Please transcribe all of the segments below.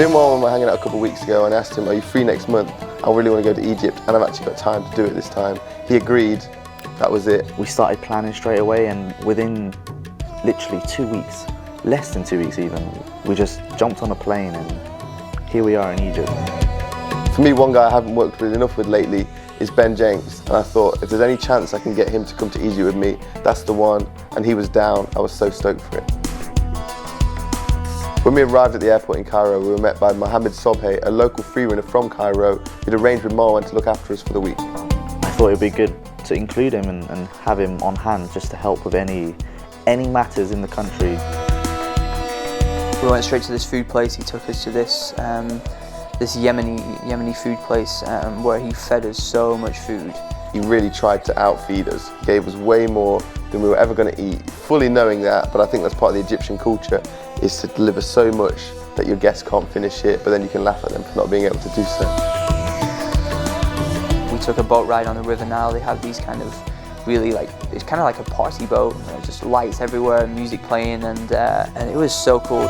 Me and Mom were hanging out a couple of weeks ago and I asked him, are you free next month? I really want to go to Egypt and I've actually got time to do it this time. He agreed, that was it. We started planning straight away and within literally 2 weeks, less than 2 weeks even, we just jumped on a plane and here we are in Egypt. For me, one guy I haven't worked with enough with lately is Ben Jenks, and I thought if there's any chance I can get him to come to Egypt with me, that's the one, and he was down. I was so stoked for it. When we arrived at the airport in Cairo, we were met by Mohammed Sobhay, a local freerunner from Cairo, who'd arranged with Marwan to look after us for the week. I thought it'd be good to include him and have him on hand just to help with any matters in the country. We went straight to this food place. He took us to this this Yemeni food place where he fed us so much food. He really tried to outfeed us. He gave us way more than we were ever going to eat, fully knowing that, but I think that's part of the Egyptian culture, is to deliver so much that your guests can't finish it, but then you can laugh at them for not being able to do so. We took a boat ride on the River Nile. They have these kind of really it's kind of like a party boat. Just lights everywhere, music playing, and it was so cool.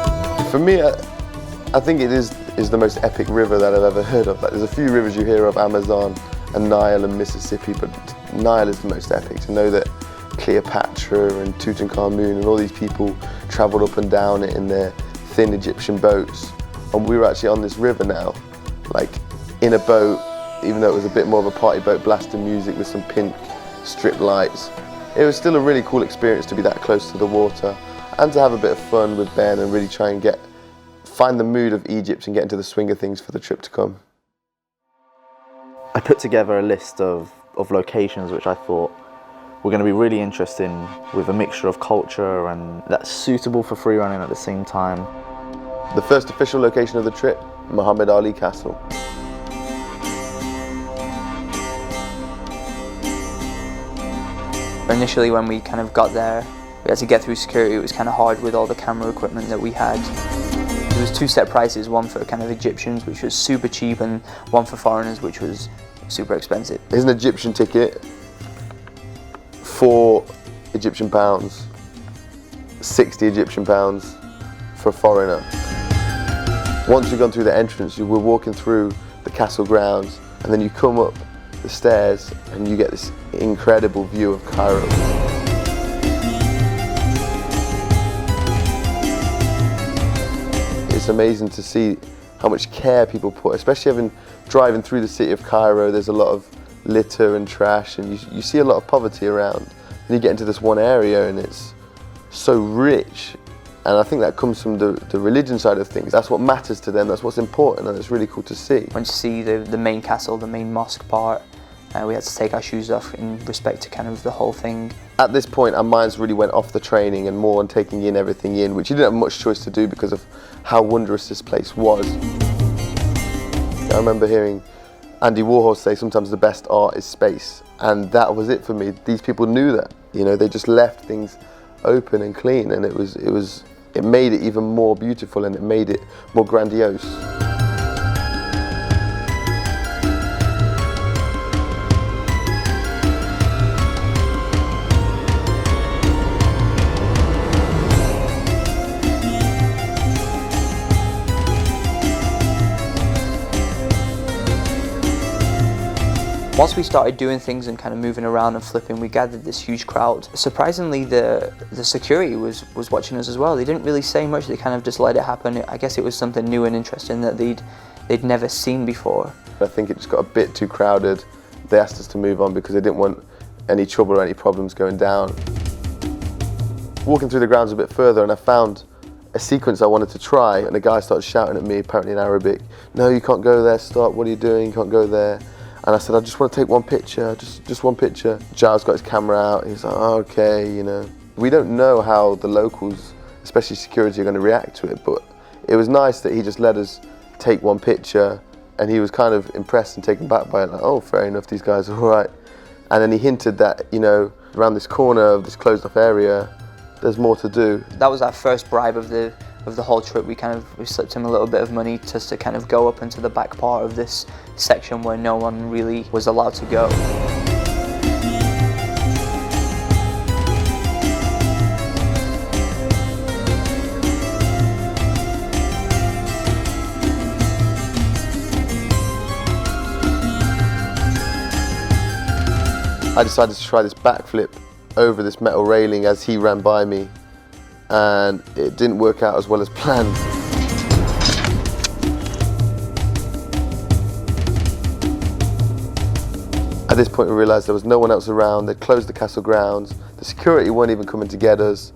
For me, I think it is the most epic river that I've ever heard of. Like, there's a few rivers you hear of, Amazon and Nile and Mississippi, but Nile is the most epic. To know that Cleopatra and Tutankhamun and all these people travelled up and down it in their thin Egyptian boats, and we were actually on this river now, like in a boat, even though it was a bit more of a party boat, blasting music with some pink strip lights. It was still a really cool experience to be that close to the water and to have a bit of fun with Ben and really try and find the mood of Egypt and get into the swing of things for the trip to come. I put together a list of locations which I thought were going to be really interesting, with a mixture of culture and that's suitable for free running at the same time. The first official location of the trip, Muhammad Ali Castle. Initially, when we kind of got there, we had to get through security. It was kind of hard with all the camera equipment that we had. There was two set prices, one for kind of Egyptians, which was super cheap, and one for foreigners, which was super expensive. Here's an Egyptian ticket, 4 Egyptian pounds, 60 Egyptian pounds for a foreigner. Once you've gone through the entrance, you were walking through the castle grounds, and then you come up the stairs and you get this incredible view of Cairo. It's amazing to see how much care people put, especially driving through the city of Cairo. There's a lot of litter and trash, and you see a lot of poverty around. Then you get into this one area and it's so rich, and I think that comes from the religion side of things. That's what matters to them, that's what's important, and it's really cool to see. Once you see the main castle, the main mosque part, we had to take our shoes off in respect to kind of the whole thing. At this point, our minds really went off the training and more on taking in everything in, which you didn't have much choice to do because of how wondrous this place was. I remember hearing Andy Warhol say sometimes the best art is space, and that was it for me. These people knew that, they just left things open and clean, and it made it even more beautiful and it made it more grandiose. Once we started doing things and kind of moving around and flipping, we gathered this huge crowd. Surprisingly, the security was watching us as well. They didn't really say much, they kind of just let it happen. I guess it was something new and interesting that they'd never seen before. I think it just got a bit too crowded. They asked us to move on because they didn't want any trouble or any problems going down. Walking through the grounds a bit further, and I found a sequence I wanted to try, and the guy started shouting at me, apparently in Arabic, "No, you can't go there, stop, what are you doing, you can't go there." And I said, "I just want to take one picture, just one picture." Giles got his camera out, he's like, "Oh, okay, We don't know how the locals, especially security, are going to react to it, but it was nice that he just let us take one picture, and he was kind of impressed and taken back by it, like, oh, fair enough, these guys are all right. And then he hinted that, around this corner of this closed off area, there's more to do. That was our first bribe of the whole trip. We slipped him a little bit of money just to kind of go up into the back part of this section where no one really was allowed to go. I decided to try this backflip over this metal railing as he ran by me, and it didn't work out as well as planned. At this point we realised there was no one else around. They'd closed the castle grounds, the security weren't even coming to get us.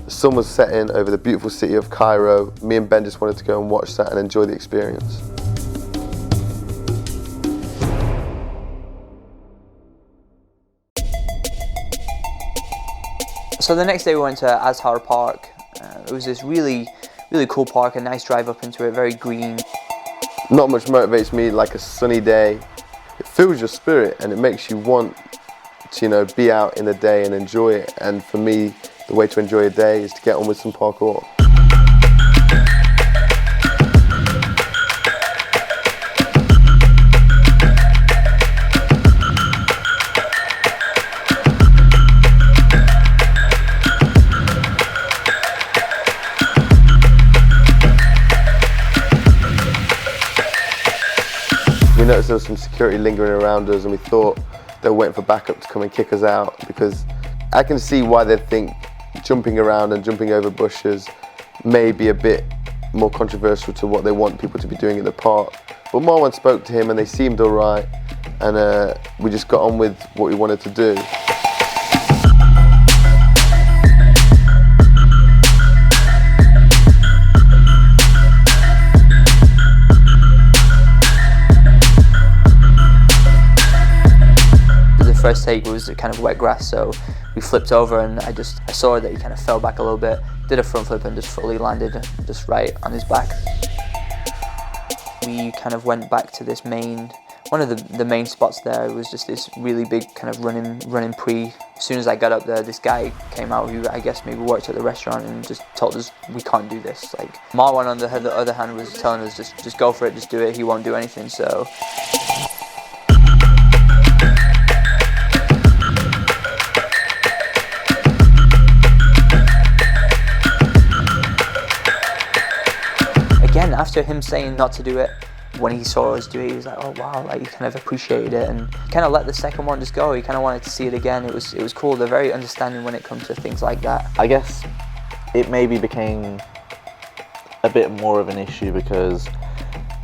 The sun was setting over the beautiful city of Cairo. Me and Ben just wanted to go and watch that and enjoy the experience. So the next day we went to Azhar Park. It was this really cool park, a nice drive up into it, very green. Not much motivates me like a sunny day. It fills your spirit and it makes you want to, be out in the day and enjoy it. And for me, the way to enjoy a day is to get on with some parkour. We noticed there was some security lingering around us and we thought they were waiting for backup to come and kick us out, because I can see why they think jumping around and jumping over bushes may be a bit more controversial to what they want people to be doing at the park. But Marwan spoke to him and they seemed alright, and we just got on with what we wanted to do. First take was kind of wet grass, so we flipped over and I saw that he kind of fell back a little bit, did a front flip and just fully landed just right on his back. We kind of went back to this one of the main spots there. It was just this really big kind of running pre. As soon as I got up there, this guy came out who I guess maybe worked at the restaurant and just told us we can't do this. Like Marwan on the other hand was telling us just go for it, just do it, he won't do anything. So again, after him saying not to do it, when he saw us do it, he was like, oh wow, like he kind of appreciated it and kind of let the second one just go. He kind of wanted to see it again. It was cool. They're very understanding when it comes to things like that. I guess it maybe became a bit more of an issue because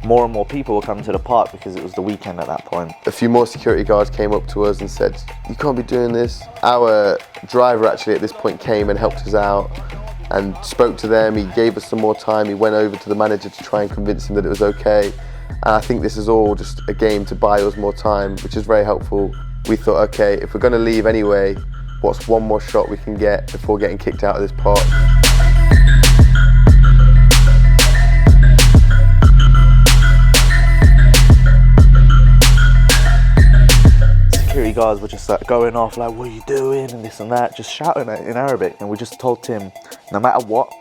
more and more people were coming to the park because it was the weekend at that point. A few more security guards came up to us and said, you can't be doing this. Our driver actually at this point came and helped us out and spoke to them. He gave us some more time. He went over to the manager to try and convince him that it was okay. And I think this is all just a game to buy us more time, which is very helpful. We thought, okay, if we're going to leave anyway, what's one more shot we can get before getting kicked out of this park? Security guards were just like going off like, what are you doing, and this and that, just shouting in Arabic. And we just told Tim, no matter what,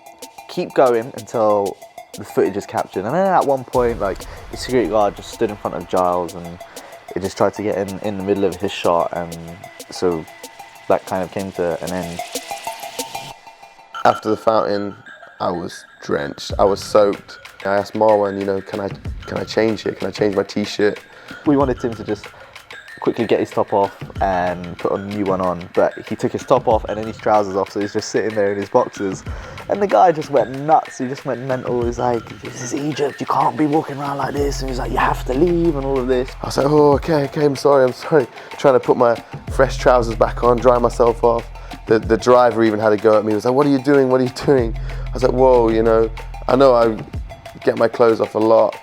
keep going until the footage is captured. And then at one point, like, the security guard just stood in front of Giles and he just tried to get in the middle of his shot, and so that kind of came to an end. After the fountain, I was drenched, I was soaked. I asked Marwan, can I change here? Can I change my t-shirt? We wanted Tim to just quickly get his top off and put a new one on, but he took his top off and then his trousers off, so he's just sitting there in his boxers. And the guy just went nuts, he just went mental. He was like, this is Egypt, you can't be walking around like this. And he's like, you have to leave and all of this. I was like, oh, okay, I'm sorry. Trying to put my fresh trousers back on, dry myself off. The driver even had to go at me. He was like, what are you doing? I was like, whoa, I know I get my clothes off a lot,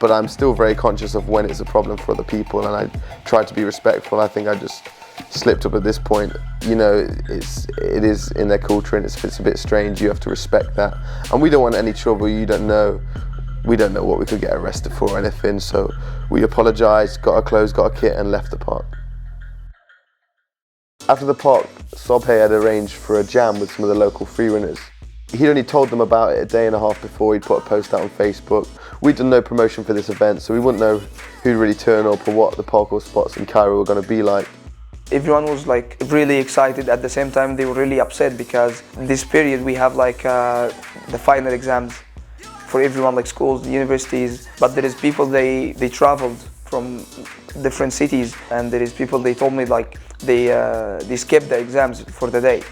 but I'm still very conscious of when it's a problem for other people, and I tried to be respectful. I think I just slipped up at this point. It is in their culture, and if it's a bit strange, you have to respect that. And we don't want any trouble. We don't know what we could get arrested for or anything, so we apologised, got our clothes, got our kit, and left the park. After the park, Sobhay had arranged for a jam with some of the local freerunners. He'd only told them about it a day and a half before. He'd put a post out on Facebook. We'd done no promotion for this event, so we wouldn't know who'd really turn up or what the parkour spots in Cairo were going to be like. Everyone was like really excited. At the same time, they were really upset because in this period we have like the final exams for everyone, like schools, universities. But there is people, they traveled from different cities, and there is people, they told me like they skipped the exams for the day.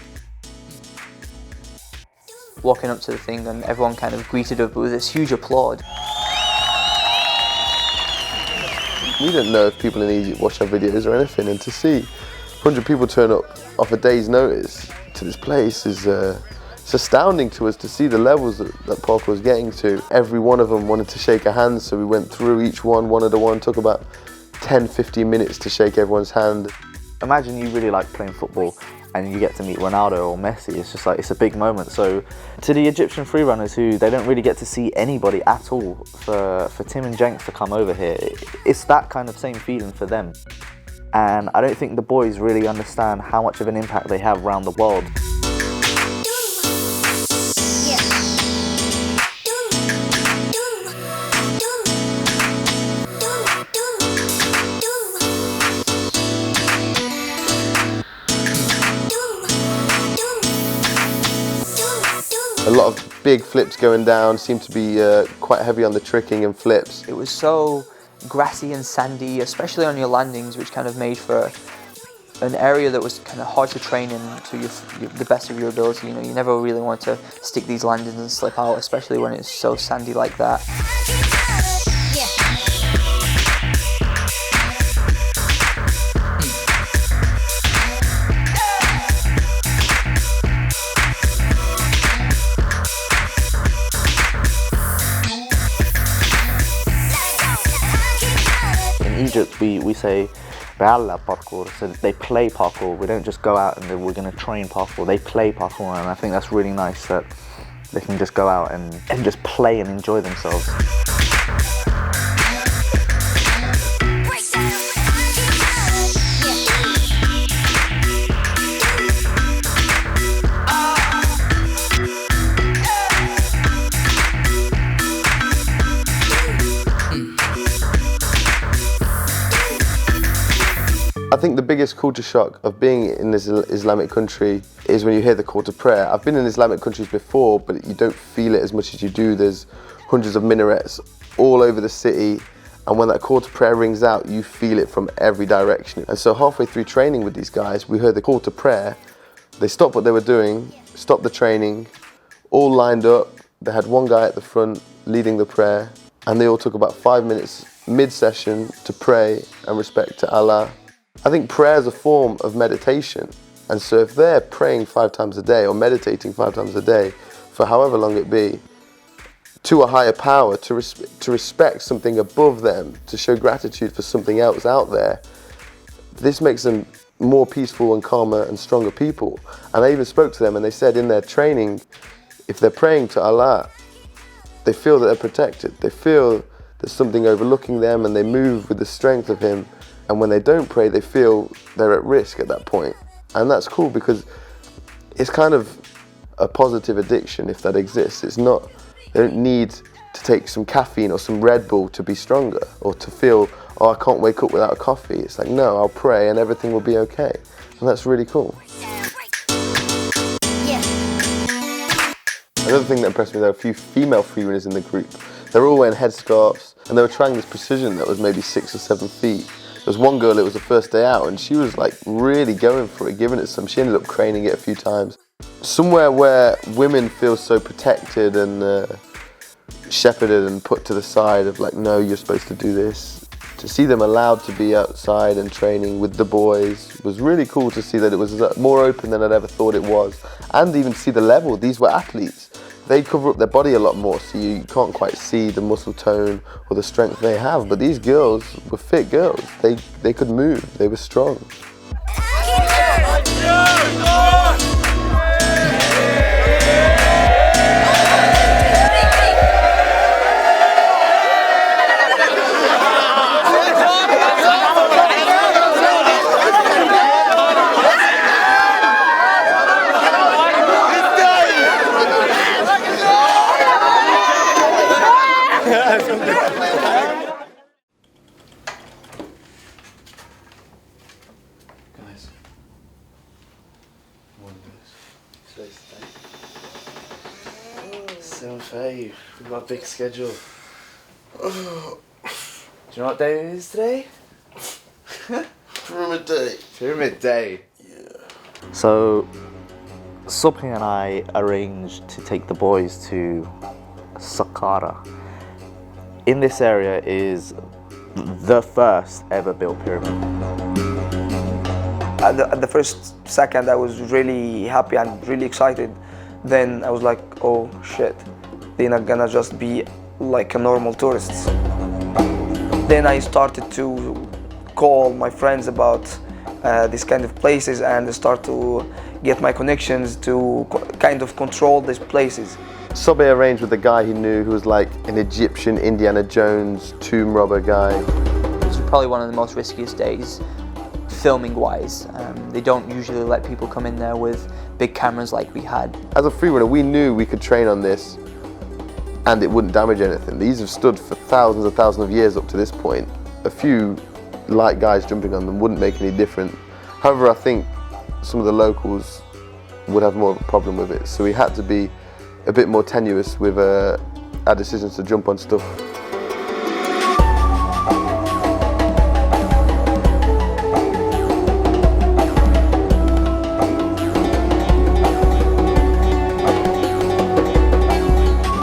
Walking up to the thing and everyone kind of greeted us with this huge applaud. We didn't know if people in Egypt watch our videos or anything, and to see 100 people turn up off a day's notice to this place is it's astounding to us, to see the levels that Parkour was getting to. Every one of them wanted to shake a hand, so we went through each one at a one. Took about 10-15 minutes to shake everyone's hand. Imagine you really like playing football and you get to meet Ronaldo or Messi. It's just like, it's a big moment. So to the Egyptian freerunners who they don't really get to see anybody at all, for Tim and Jenks to come over here, it's that kind of same feeling for them. And I don't think the boys really understand how much of an impact they have around the world. A lot of big flips going down, seemed to be quite heavy on the tricking and flips. It was so grassy and sandy, especially on your landings, which kind of made for an area that was kind of hard to train in to the best of your ability. You know, you never really want to stick these landings and slip out, especially when it's so sandy like that. In Egypt, we say "Ba'alla parkour," so they play parkour. We don't just go out and we're going to train parkour. They play parkour, and I think that's really nice that they can just go out and just play and enjoy themselves. I think the biggest culture shock of being in this Islamic country is when you hear the call to prayer. I've been in Islamic countries before, but you don't feel it as much as you do. There's hundreds of minarets all over the city, and when that call to prayer rings out, you feel it from every direction. And so halfway through training with these guys, we heard the call to prayer. They stopped what they were doing, stopped the training, all lined up. They had one guy at the front leading the prayer, and they all took about 5 minutes mid-session to pray and respect to Allah. I think prayer is a form of meditation, and so if they're praying 5 times a day or meditating 5 times a day for however long it be, to a higher power, to respect something above them, to show gratitude for something else out there, this makes them more peaceful and calmer and stronger people. And I even spoke to them, and they said in their training, if they're praying to Allah, they feel that they're protected. They feel there's something overlooking them, and they move with the strength of Him. And when they don't pray, they feel they're at risk at that point. And that's cool, because it's kind of a positive addiction, if that exists. It's not, they don't need to take some caffeine or some Red Bull to be stronger, or to feel, oh, I can't wake up without a coffee. It's like, no, I'll pray and everything will be okay. And that's really cool. Another thing that impressed me, there were a few female freerunners in the group. They were all wearing headscarves, and they were trying this precision that was maybe 6 or 7 feet. There was one girl, it was the first day out, and she was like really going for it, giving it some. She ended up craning it a few times. Somewhere where women feel so protected and shepherded and put to the side of like, no, you're supposed to do this. To see them allowed to be outside and training with the boys was really cool, to see that it was more open than I'd ever thought it was. And even to see the level, these were athletes. They cover up their body a lot more, so you can't quite see the muscle tone or the strength they have. But these girls were fit girls. They could move, they were strong. We've got a big schedule. you know what day it is today? Pyramid Day. Pyramid Day. Yeah. So, Subhi and I arranged to take the boys to Saqqara. In this area is the first ever built pyramid. At the first second, I was really happy and really excited. Then I was like, oh shit, they're not gonna just be like a normal tourists. Then I started to call my friends about these kind of places and start to get my connections to kind of control these places. Sobe arranged with a guy he knew who was like an Egyptian Indiana Jones tomb robber guy. It was probably one of the most riskiest days, filming wise. They don't usually let people come in there with big cameras like we had. As a freerunner, we knew we could train on this and it wouldn't damage anything. These have stood for thousands and thousands of years up to this point. A few light guys jumping on them wouldn't make any difference. However, I think some of the locals would have more of a problem with it. So we had to be a bit more tenuous with our decisions to jump on stuff.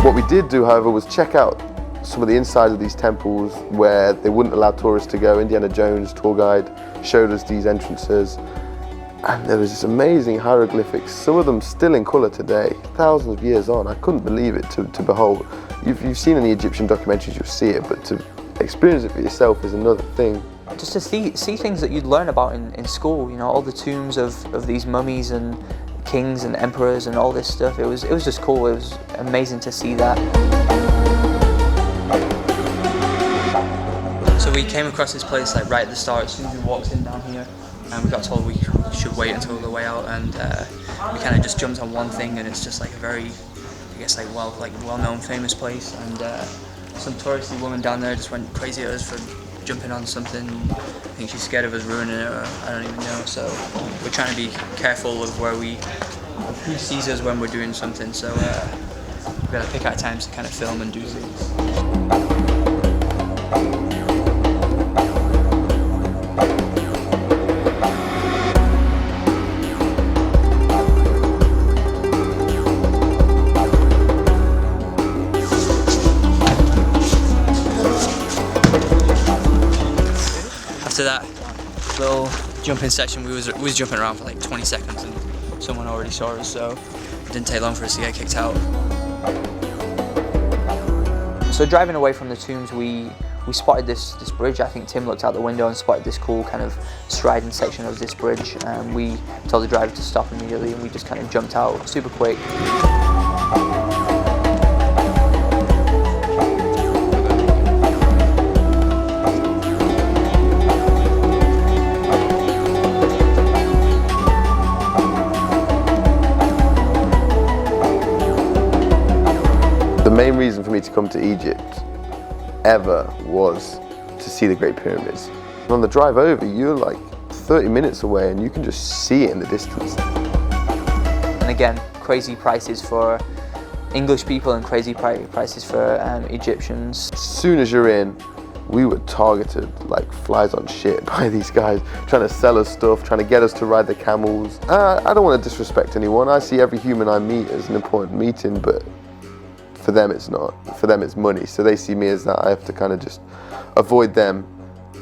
What we did do, however, was check out some of the insides of these temples where they wouldn't allow tourists to go. Indiana Jones, tour guide, showed us these entrances. And there was this amazing hieroglyphics, some of them still in colour today, thousands of years on. I couldn't believe it to behold. You've seen in the Egyptian documentaries, you'll see it, but to experience it for yourself is another thing. Just to see things that you'd learn about in school, you know, all the tombs of these mummies and kings and emperors and all this stuff. It was just cool. It was amazing to see that. So we came across this place like right at the start. As soon as we walked in down here, and we got told we should wait until the way out, and we kind of just jumped on one thing, and it's just like a very, I guess, like well-known, famous place. And some touristy woman down there just went crazy at us for jumping on something. I think she's scared of us ruining it, or I don't even know. So we're trying to be careful of who sees us when we're doing something. So we've got to pick our times to kind of film and do things. After that little jumping section, we was jumping around for like 20 seconds and someone already saw us, so it didn't take long for us to get kicked out. So driving away from the tombs, we spotted this bridge. I think Tim looked out the window and spotted this cool kind of striding section of this bridge. We told the driver to stop immediately and we just kind of jumped out super quick. The main reason for me to come to Egypt ever was to see the Great Pyramids. On the drive over, you're like 30 minutes away and you can just see it in the distance. And again, crazy prices for English people and crazy prices for Egyptians. As soon as you're in, we were targeted like flies on shit by these guys, trying to sell us stuff, trying to get us to ride the camels. I don't want to disrespect anyone. I see every human I meet as an important meeting, but for them it's not. For them it's money, so they see me as that. I have to kind of just avoid them.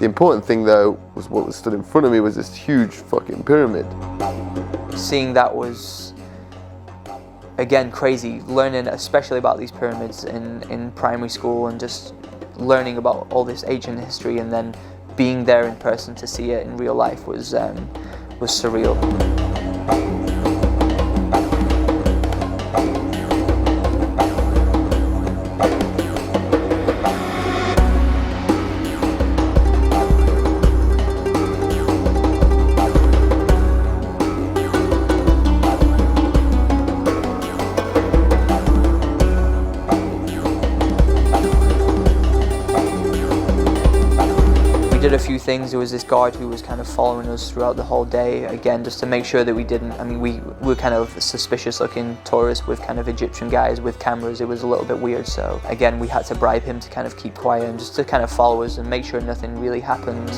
The important thing though was what was stood in front of me was this huge fucking pyramid. Seeing that was, again, crazy. Learning especially about these pyramids in primary school and just learning about all this ancient history, and then being there in person to see it in real life was surreal. things. There was this guard who was kind of following us throughout the whole day, again, just to make sure that we didn't, I mean, we were kind of suspicious looking tourists with kind of Egyptian guys with cameras. It was a little bit weird, so again, we had to bribe him to kind of keep quiet and just to kind of follow us and make sure nothing really happened.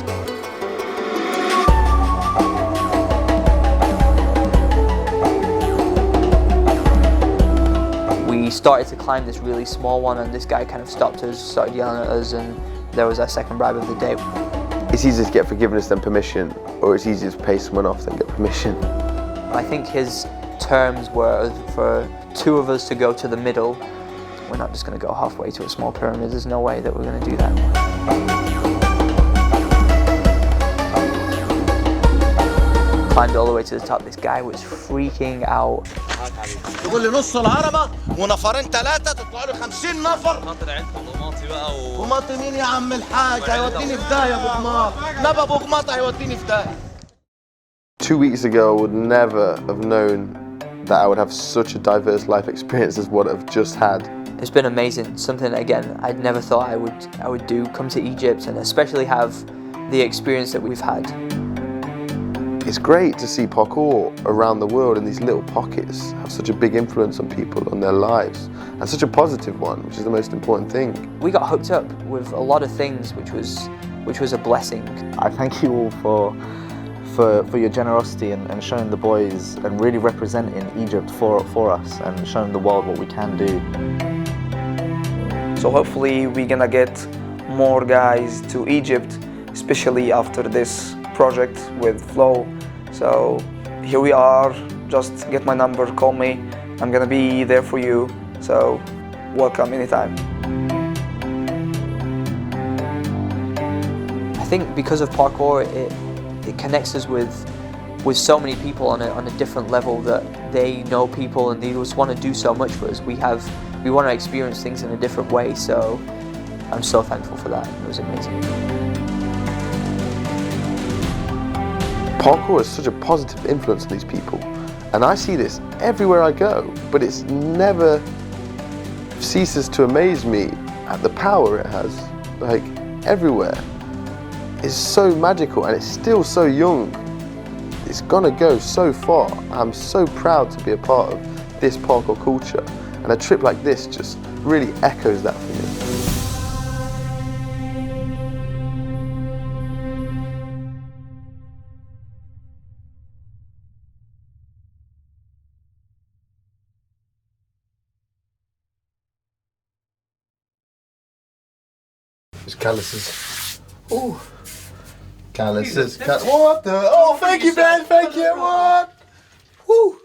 We started to climb this really small one and this guy kind of stopped us, started yelling at us, and there was our second bribe of the day. It's easier to get forgiveness than permission, or it's easier to pay someone off than get permission. I think his terms were for two of us to go to the middle. We're not just going to go halfway to a small pyramid. There's no way that we're going to do that. Climbed all the way to the top. This guy was freaking out. تقول لي نص الهرمه ونفرين ثلاثه تطلعوا لي 50 نفر. قماطي عندكم قماطي بقى قماطي مين يا عم الحاج؟ هيوديني في داهيه ابو قماط. نبى ابو قماط هيوديني في داهيه. 2 weeks ago, I would never have known that I would have such a diverse life experience as what I've just had. It's been amazing. Something again I'd never thought I would do. Come to Egypt and especially have the experience that we've had. It's great to see parkour around the world in these little pockets have such a big influence on people, on their lives, and such a positive one, which is the most important thing. We got hooked up with a lot of things, which was a blessing. I thank you all for your generosity and showing the boys and really representing Egypt for us and showing the world what we can do. So hopefully we're gonna get more guys to Egypt, especially after this project with Flow. So here we are, just get my number, call me, I'm gonna be there for you, so welcome anytime. I think because of parkour, it connects us with so many people on a different level, that they know people and they just want to do so much for us. We want to experience things in a different way, so I'm so thankful for that. It was amazing. Parkour has such a positive influence on these people, and I see this everywhere I go, but it's never ceases to amaze me at the power it has, like everywhere. It's so magical and it's still so young. It's gonna go so far. I'm so proud to be a part of this parkour culture, and a trip like this just really echoes that for me. Just calluses. Ooh. Calluses. What the? Oh, thank you, Ben. Thank you. What? Woo.